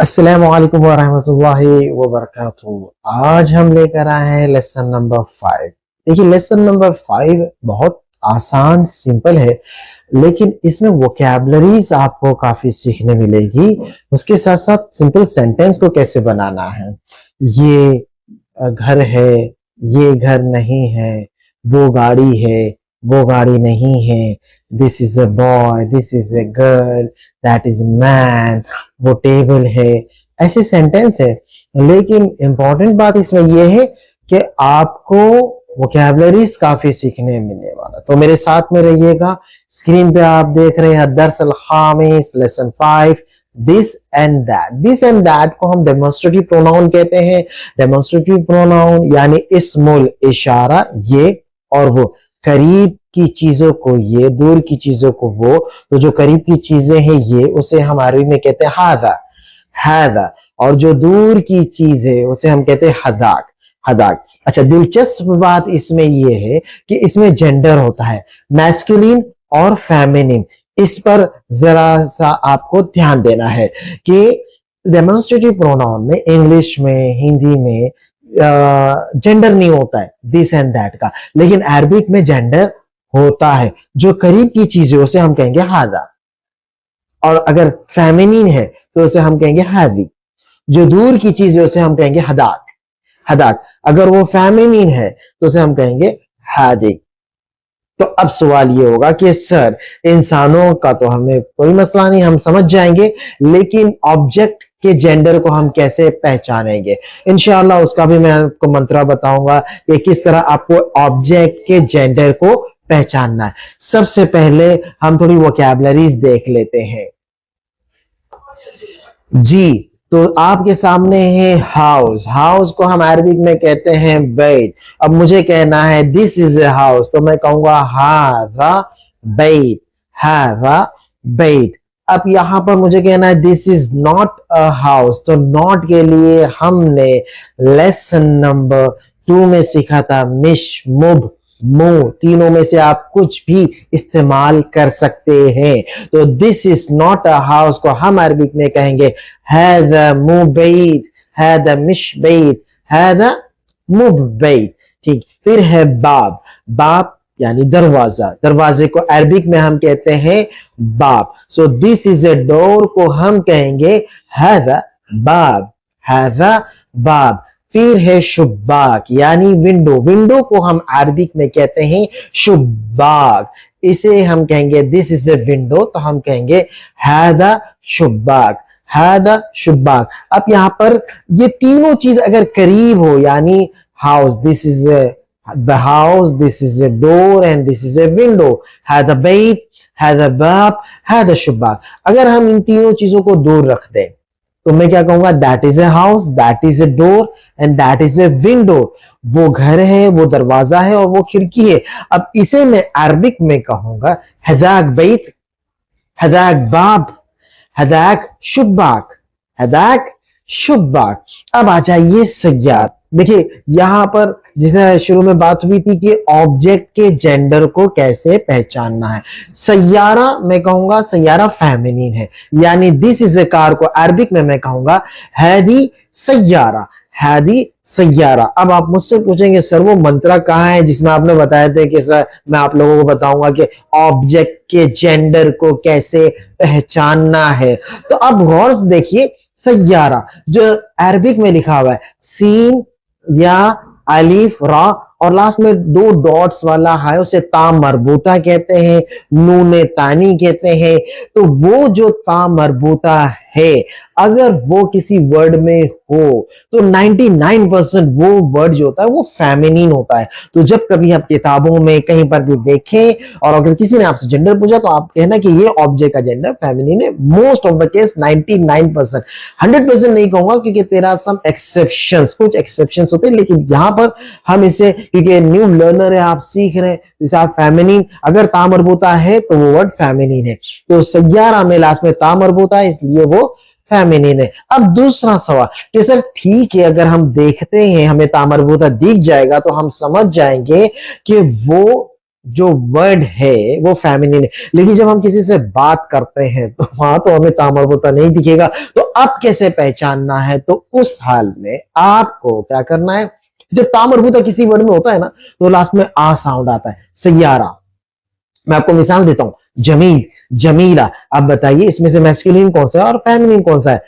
अस्सलाम वालेकुम वरहमतुल्लाहि वबरकातुहू। आज हम लेकर आए हैं लेसन नंबर 5। देखिए, लेसन नंबर 5 बहुत आसान सिंपल है, लेकिन इसमें वोकैबुलरीज आपको काफी सीखने मिलेगी। उसके साथ साथ सिंपल सेंटेंस को कैसे बनाना है। ये घर है, ये घर नहीं है, वो गाड़ी है, वो गाड़ी नहीं है, this is a boy, this is a girl, that is man, वो टेबल है। ऐसे सेंटेंस है, लेकिन इंपॉर्टेंट बात इसमें यह है कि आपको वोकैबुलरीज काफी सीखने मिलने वाला। तो मेरे साथ में रहिएगा। स्क्रीन पे आप देख रहे हैं दर्सल खामिस lesson 5, this and that. This and that को हम डेमोन्स्ट्रेटिव प्रोनाउन कहते हैं। डेमोन्स्ट्रेटिव प्रोनाउन यानी इस्मुल इशारा, ये और वो। करीब की चीजों को ये, दूर की चीजों को वो। तो जो करीब की चीजें हैं ये, उसे हम अरबी में कहते हैं हादा, हादा। और जो दूर की चीज है उसे हम कहते हैं हदाक, हदाक। अच्छा, दिलचस्प बात इसमें ये है कि इसमें जेंडर होता है, मैस्कुलिन और फेमिनिन। इस पर जरा सा आपको ध्यान देना है कि डेमोन्स्ट्रेटिव प्रोनाउन में, इंग्लिश में, हिंदी में जेंडर नहीं होता है दिस एंड दैट का, लेकिन अरबिक में जेंडर होता है। जो करीब की चीज है उसे हम कहेंगे हादा, और अगर फेमिनिन है तो उसे हम कहेंगे हादी। जो दूर की चीज है उसे हम कहेंगे हदाक, हदाक। अगर वो फेमिनिन है तो उसे हम कहेंगे हादी। तो अब सवाल ये होगा कि सर, इंसानों का तो हमें कोई मसला नहीं, हम समझ जाएंगे, लेकिन ऑब्जेक्ट के जेंडर को हम कैसे पहचानेंगे। इंशाल्लाह उसका भी मैं आपको मंत्र बताऊंगा कि किस तरह आपको ऑब्जेक्ट के जेंडर को पहचानना है। सबसे पहले हम थोड़ी वोकैबुलरीज देख लेते हैं जी। तो आपके सामने है हाउस। हाउस को हम अरबिक में कहते हैं बैत। अब मुझे कहना है दिस इज ए हाउस, तो मैं कहूंगा हादा बैत, हादा बैत। अब यहां पर मुझे कहना है this is not a house, तो नॉट के लिए हमने लेसन नंबर 2 में सीखा था मिश, मुब, मु। तीनों में से आप कुछ भी इस्तेमाल कर सकते हैं। तो this is not a house को हम अरबिक में कहेंगे हादा मुबैत, हादा मिशबैत, हादा मुबैत। ठीक, फिर है बाब। बाब यानी दरवाजा। दरवाजे को अरबिक में हम कहते हैं बाब। So this is a door को हम कहेंगे हादा बाब, हादा बाब। फिर है शुब्बाक यानी विंडो। विंडो को हम अरबिक में कहते हैं शुब्बाक। इसे हम कहेंगे दिस इज ए विंडो, तो हम कहेंगे हादा शुब्बाक, हादा शुब्बाक। अब यहां पर ये तीनों चीज अगर करीब हो, यानी house, this is the house, this is a door and this is a window, हादा बैत, हादा बाब, हादा शुब्बाक। अगर हम इन तीनों चीजों को दूर रख दें तो मैं क्या कहूंगा, that is a house, that is a door and that is a window. वो घर है, वो दरवाजा है और वो खिड़की है। अब इसे मैं अरबिक में कहूंगा हदाक बैत, हदाक बाब, हदाक शुब्बाक, हदाक शुब्बाक। अब आ जाइए सय्यार। देखिए यहां पर जिसे शुरू में बात हुई थी कि ऑब्जेक्ट के जेंडर को कैसे पहचानना है। सय्यारा मैं कहूंगा सय्यारा फेमिनिन है, यानी दिस इज ए कार को अरबिक में मैं कहूंगा हैदी सय्यारा, हैदी सय्यारा। अब आप मुझसे पूछेंगे सर वो मंत्रा कहाँ है जिसमें आपने बताया था कि सर मैं आप लोगों को बताऊंगा कि ऑब्जेक्ट के जेंडर को कैसे पहचानना है। तो अब गौर से देखिए, सय्यारा जो अरबिक में लिखा हुआ है सीन या अलीफ रा और लास्ट में 2 डॉट्स वाला है, उसे ता मरबूता कहते हैं, नूने तानी कहते हैं। तो वो जो ता मरबूता है, अगर वो किसी वर्ड में हो तो 99% वो वर्ड जो होता है वो फेमिनिन होता है। तो जब कभी आप किताबों में कहीं पर भी देखें और अगर किसी ने आपसे जेंडर पूछा तो आप कहना कि ये ऑब्जेक्ट का जेंडर फेमिनिन है। मोस्ट ऑफ द केस 99%, 100% नहीं कहूंगा क्योंकि तेरा सम एक्सेप्शंस, कुछ एक्सेप्शंस होते हैं, लेकिन यहां पर हम इसे, क्योंकि न्यू लर्नर है, आप सीख रहे हैं, जैसे आप फेमिनिन अगर ता मरबूता है तो वो वर्ड फेमिनिन है। तो सय्यारा में लास्ट में ता मरबूता है इसलिए वो फेमिनिन है। अब दूसरा सवाल कि सर ठीक है, अगर हम देखते हैं हमें ता मरबूता दिख जाएगा तो हम समझ जाएंगे कि वो जो वर्ड है वो फेमिनिन है, लेकिन जब हम किसी से बात करते हैं तो वहां तो हमें तामरबुता नहीं दिखेगा। तो अब कैसे पहचानना है? तो उस हाल में आपको क्या करना है, जब तामरबुता किसी वर्ड में होता है ना तो लास्ट में आ साउंड आता है। सैयारा, मैं आपको मिसाल देता हूं, जमील, जमीला। अब बताइए इसमें से मैस्कुलिन कौन सा है और फेमिनिन कौन सा है,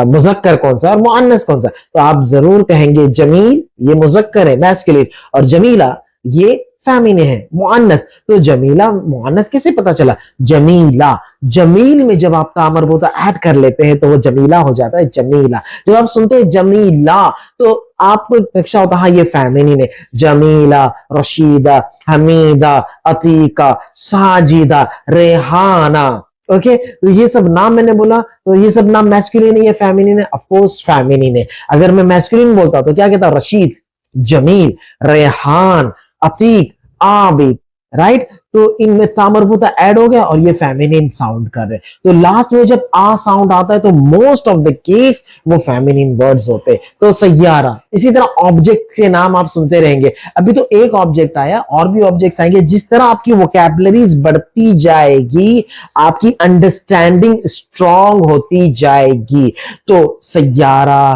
मुजक्कर कौन सा और मुअन्नस कौन सा? तो आप जरूर कहेंगे जमील ये मुजक्कर है मैस्कुलिन, और जमीला ये फेमिनिन है मुअन्नस। तो जमीला मुअन्नस कैसे पता चला? जमीला, जमील में जब आप तामरबुता ऐड कर लेते हैं तो वो जमीला हो जाता है, जमीला। जब आप सुनते हैं जमीला तो आपको एक नक्शा होता है हाँ ये फेमिनिन है। जमीला, रशीदा, हमीदा, अतीका, साजिदा, रेहाना। ओके, तो ये सब नाम मैंने बोला, तो ये सब नाम मैस्कुलिन है या फेमिनिन है? ऑफ कोर्स फेमिनिन है। अगर मैं मैस्कुलिन बोलता तो क्या कहता? रशीद, जमील, रेहान, अतीक, आबिद, राइट। तो इनमें तामरबुता ऐड हो गया और ये फेमिनिन साउंड कर रहे। तो लास्ट में जब आ साउंड आता है तो मोस्ट ऑफ द केस वो फेमिनिन वर्ड्स होते हैं। तो सैयारा, इसी तरह ऑब्जेक्ट के नाम आप सुनते रहेंगे। अभी तो एक ऑब्जेक्ट आया, और भी ऑब्जेक्ट्स आएंगे। जिस तरह आपकी वोकैबुलरीज बढ़ती जाएगी, आपकी अंडरस्टैंडिंग स्ट्रांग होती जाएगी। तो सैयारा,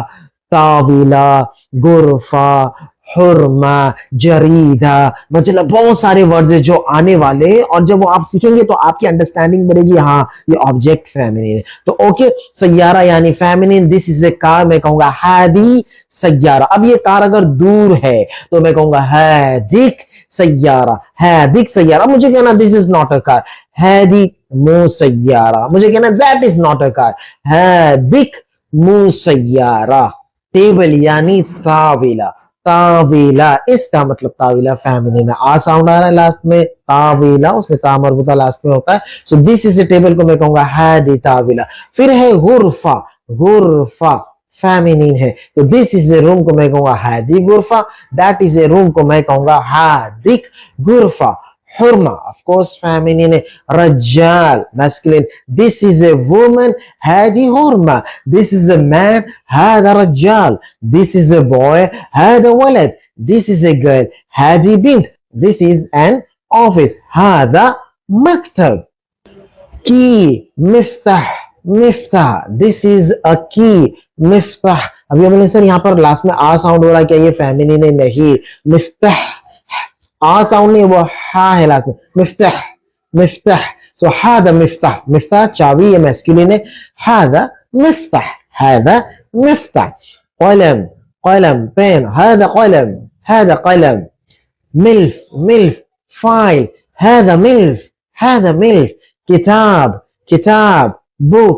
तावीला, गुरफा, हुरमा, जरीदा, मतलब बहुत सारे वर्ड्स है जो आने वाले, और जब वो आप सीखेंगे तो आपकी अंडरस्टैंडिंग बढ़ेगी। हाँ ये ऑब्जेक्ट फेमिनिन है। तो ओके, सैयारा यानी feminine. This is A car, मैं कहूंगा हादी सैयारा। अब ये कार अगर दूर है तो मैं कहूंगा हादिक सैयारा, हादिक सैयारा। मुझे कहना this is not a car, हादिक मु सैयारा। मुझे कहना that is not a car, हादिक मु सैयारा। टेबल यानी ताविला, तावीला, इसका मतलब तावीला फेमिनिन है। आ साउंड आ रहा है लास्ट में, तावीला, उसमें ता मरबूता लास्ट में होता है। So this is A table को मैं कहूंगा हादी तावीला। फिर है गुरफा, गुरफा फेमिनिन है, तो दिस इज ए रूम को मैं कहूंगा हादी गुरफा, दैट इज ए रूम को मैं कहूंगा हादिक गुरफा। हुरमा ऑफ कोर्स फेमिनिन है। रज्जाल masculine, this is a woman हादी हुरमा, दिस इज ए मैन हादा रज्जाल, दिस इज ए बॉय हादा वलद, दिस इज ए गर्ल हादी बिंत, दिस इज एन ऑफिस हादा मकतब। की, Miftah, Miftah, this is a की, मिफ्ताह। अभी हमने सर यहाँ पर लास्ट में आ साउंड हो रहा है, क्या ये फेमिनिन है? नहीं, मिफ्ताह, आ साउंड नहीं, वो हा है लास्ट में, मिफ्ताह, मिफ्ताह। सो हादा मिफ्ताह, मिफ्ताह चाबी, ये मैस्कुलिन है। हादा मिफ्ताह, हादा मिफ्ताह। कलम, कलम पेन, हादा कलम, हादा कलम। मिल्फ, मिल्फ फाइल, हादा मिल्फ, हादा मिल्फ। किताब, किताब, book,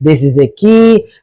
this is a key.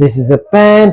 this is a pen.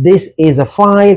this is a file.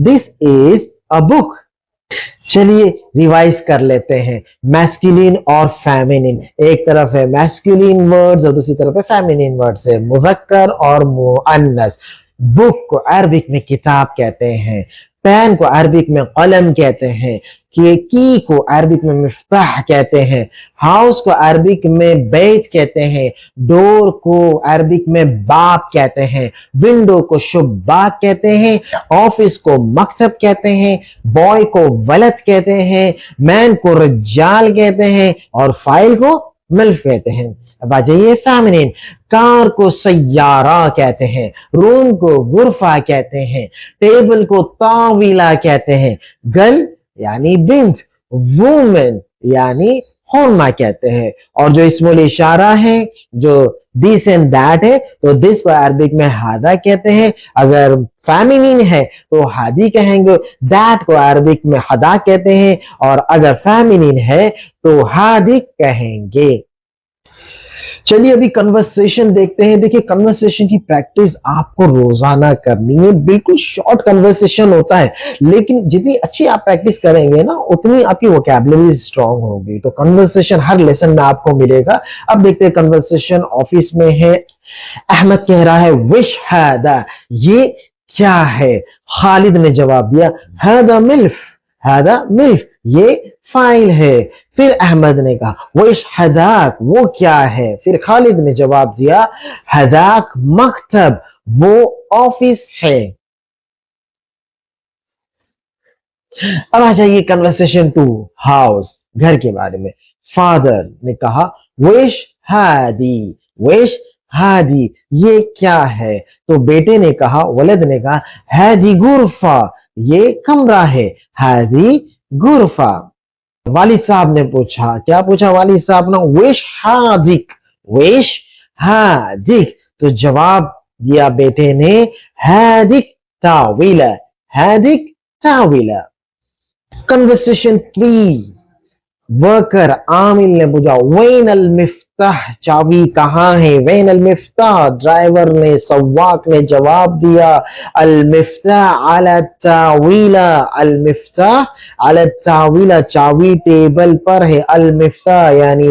this is a book. चलिए रिवाइज कर लेते हैं। मैस्कुलिन और फेमिनिन, एक तरफ है मैस्कुलिन वर्ड्स और दूसरी तरफ है फेमिनिन वर्ड्स है, मुज़क्कर और मुअन्नस। बुक को अरबिक में किताब कहते हैं, पेन को अरबिक में कलम कहते हैं, की को अरबिक में मिफ्ताह कहते हैं, हाउस को अरबिक में बैत कहते हैं, डोर को अरबिक में बाब कहते हैं, विंडो को शुब्बाक कहते हैं, ऑफिस को मकतब कहते हैं, बॉय को वलद कहते हैं, मैन को रज्जाल कहते हैं और फाइल को मिल्फ कहते हैं। अब आ जाइए फेमिनिन। कार को सैयारा कहते हैं, रूम को गुरफा कहते हैं, टेबल को तावीला कहते हैं, गर्ल यानी बिंत, वुमेन यानी हुरमा कहते हैं। और जो इस्मुल इशारा है, जो दिस एंड दैट है, तो दिस को अरबिक में हादा कहते हैं। अगर फेमिनिन है तो हादी कहेंगे, दैट को अरबिक में हदा कहते हैं, और अगर फेमिनिन है तो हादी कहेंगे। चलिए अभी कन्वर्सेशन देखते हैं। देखिए कन्वर्सेशन की प्रैक्टिस आपको रोजाना करनी है। बिल्कुल शॉर्ट कन्वर्सेशन होता है, लेकिन जितनी अच्छी आप प्रैक्टिस करेंगे ना उतनी आपकी वोकैबुलरी स्ट्रांग होगी। तो कन्वर्सेशन हर लेसन में आपको मिलेगा। अब देखते हैं कन्वर्सेशन ऑफिस में है। अहमद कह रहा है विश हादा, ये क्या है? खालिद ने जवाब दिया हादा मिल्फ, हादा मिल्फ, ये फाइल है। फिर अहमद ने कहा विश हदाक, वो क्या है? फिर खालिद ने जवाब दिया हदाक मकतब, वो ऑफिस है। अब आ जाइए कन्वर्सेशन टू, हाउस, घर के बारे में। फादर ने कहा विश हादी, विश हादी, ये क्या है? तो बेटे ने कहा, वलद ने कहा हादी गुरफा, ये कमरा है, हादी गुरफा। वालिद साहब ने पूछा, क्या पूछा वालिद साहब ने? विश हादिक, विश हादिक। तो जवाब दिया बेटे ने हादिक ताविला, हादिक ताविला। कन्वर्सेशन 3, वर्कर, आमिल ने पूछा वैन अल मिफ्ताह, चाबी कहाँ है? वैन अल मिफ्ताह, ड्राइवर ने, सवाक ने जवाब दिया अल मिफ्ताह अला तावीला, अल मिफ्ताह अला तावीला, चाबी टेबल पर है। अल मिफ्ताह यानी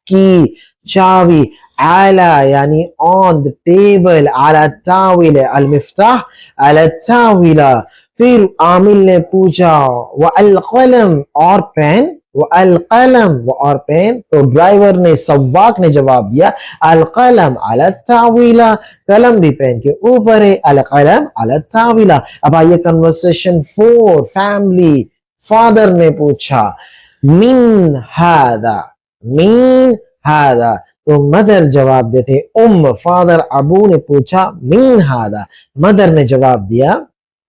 की, चाबी, आला यानी ऑन द टेबल, आला तावीला, अल मिफ्ताह अला तावीला। फिर आमिल ने पूछा व अल कलम, और पेन, वो अल कलम, वो और पेन। तो ड्राइवर ने, सवाक ने जवाब दिया अल कलम अला तावीला, कलम भी पेन के ऊपर है, अल कलम अला तावीला। अब आइए कन्वर्सेशन 4, फैमिली, फादर ने पूछा मिन हादा, मिन हादा। तो मदर जवाब देते फादर अबू ने पूछा मिन हादा, मदर ने जवाब दिया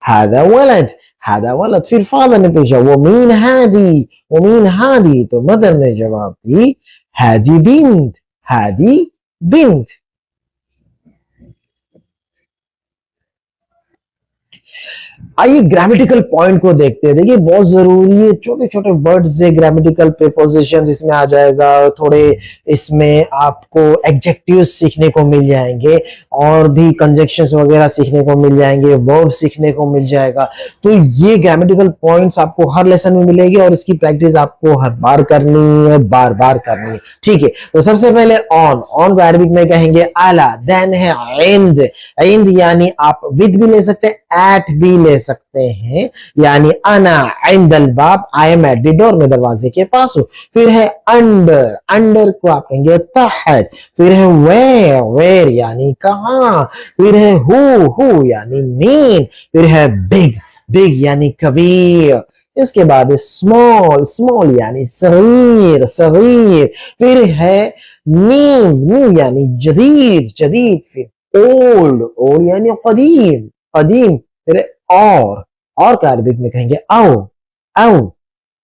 हादा वलद, हादा वलद। फिर फादर ने पूछा वो मीन हादी, वो मीन हादी। तो मदर ने जवाब दी हादी बिंत, हादी बिंत। आइए ग्रामेटिकल पॉइंट को देखते हैं। देखिए बहुत जरूरी है, छोटे छोटे वर्ड्स है, ग्रामेटिकल प्रीपोजिशंस इसमें आ जाएगा, थोड़े इसमें आपको एडजेक्टिव्स सीखने को मिल जाएंगे, और भी कंजक्शंस वगैरह सीखने को मिल जाएंगे, वर्ब सीखने को मिल जाएगा। तो ये ग्रामेटिकल पॉइंट्स आपको हर लेसन में मिलेगी, और इसकी प्रैक्टिस आपको हर बार करनी है, बार बार करनी है, ठीक है। तो सबसे पहले ऑन, ऑन को अरबिक में कहेंगे आला, देन है इंद, इंद यानी आप विद भी ले सकते हैं, एट भी ले सकते हैं, यानी अना इंदल बाब, I am at the door, मैं दरवाजे के पास हूं। फिर है अंडर, अंडर को आप कहेंगे तहत। फिर है वेयर, वेयर यानी कहां। फिर है हु यानी मीन। फिर है बिग, बिग यानी कबीर। इसके बाद स्मॉल, स्मॉल यानी सगीर, सगीर। फिर है न्यू, न्यू यानी जदीद, जदीद। फिर ओल्ड, ओल्ड यानी कदीम, कदीम। फिर और का अरबिक में कहेंगे आओ, आओ।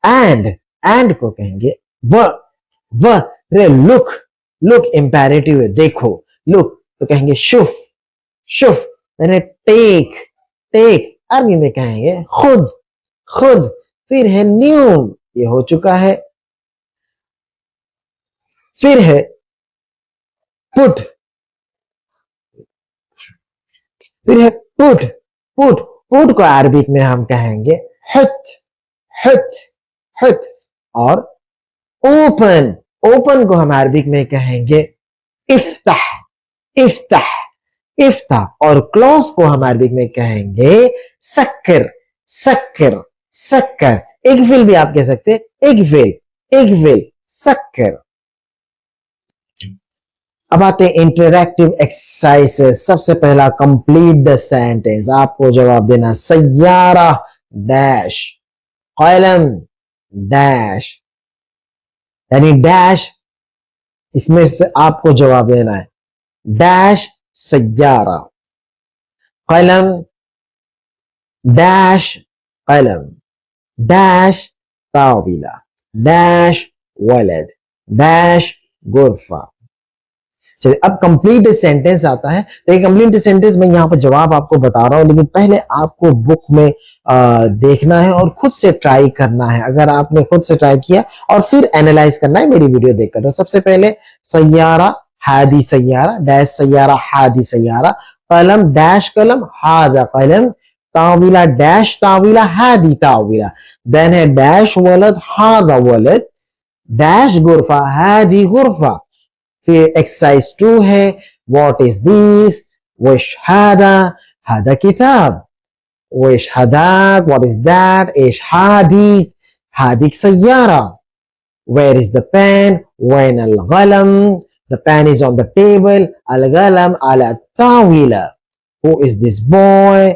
एंड को कहेंगे व। फिर लुक, लुक इंपेरेटिव है, देखो, लुक तो कहेंगे शुफ, शुफ। टेक, टेक अरबी में कहेंगे खुद, खुद। फिर है न्यू, ये हो चुका है। फिर है पुट, फिर है पुट, पुट। पुट को अरबिक में हम कहेंगे हट, हट, हट। और ओपन, ओपन को हम अरबिक में कहेंगे इफ्ताह, इफ्ताह, इफ्ताह। और क्लोज को हम अरबिक में कहेंगे सक्कर, सक्कर, सक्कर। इकफिल भी आप कह सकते हैं, इकफिल, इकफिल, सक्कर। अब आते हैं इंटरैक्टिव एक्सरसाइजेस। सबसे पहला कंप्लीट द सेंटेंस, आपको जवाब देना सैयारा डैश, कलम डैश, यानी डैश, इसमें से आपको जवाब देना है डैश सैयारा, कलम डैश, कलम डैश ताविला, डैश वलद, डैश गुरफा। चलिए अब कंप्लीट सेंटेंस आता है। देखिए कंप्लीट सेंटेंस में यहाँ पर जवाब आपको बता रहा हूं, लेकिन पहले आपको बुक में देखना है और खुद से ट्राई करना है। अगर आपने खुद से ट्राई किया और फिर एनालाइज करना है मेरी वीडियो देखकर। तो सबसे पहले सैयारा, हादी सैयारा, डैश सैयारा, हादी सैयारा। कलम डैश कलम, हादा कलम। ताविला डैश ताविला, हादी ताविला। देन है डैश वलद, हादा वलद। डैश गुरफा, हादी गुरफा। फिर एक्सरसाइज 2 है व्हाट इज दिस, विश हादा, हादा किताब। विश हादाक, व्हाट इज दैट, इश हादी, हादिक सैयारा। वेयर इज द पेन, वैन अल गलम, the pen is on the table, अल गलम अला ताविला। Who is this boy,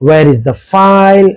Where is the file؟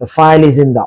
The file is in the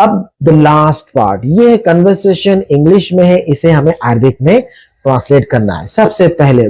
अब the last part, ये conversation English में है, इसे हमें Arabic में translate करना है. सबसे पहले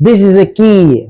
This is a key.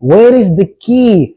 Where is the key?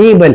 table.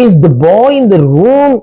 Is the boy in the room?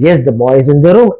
Yes, the boy is in the room.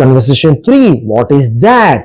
Conversation 3. What is that?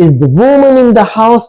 Is the woman in the house?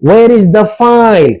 Where is the file?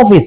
office.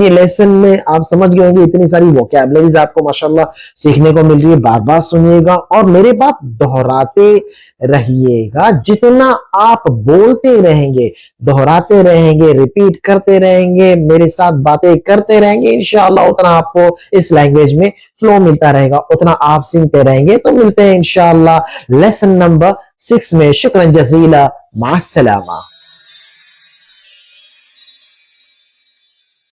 ये lesson में आप समझ गए होंगे, इतनी सारी vocabularies आपको माशाल्लाह सीखने को मिल रही है. बार बार सुनिएगा और मेरे बात दोहराते रहिएगा. जितना आप बोलते रहेंगे, दोहराते रहेंगे, रिपीट करते रहेंगे, मेरे साथ बातें करते रहेंगे, इंशाअल्लाह उतना आपको इस लैंग्वेज में फ्लो मिलता रहेगा, उतना आप सीखते रहेंगे. तो मिलते हैं इंशाअल्लाह लेसन नंबर 6 में. शुक्रन जजीला. मास्सलामा.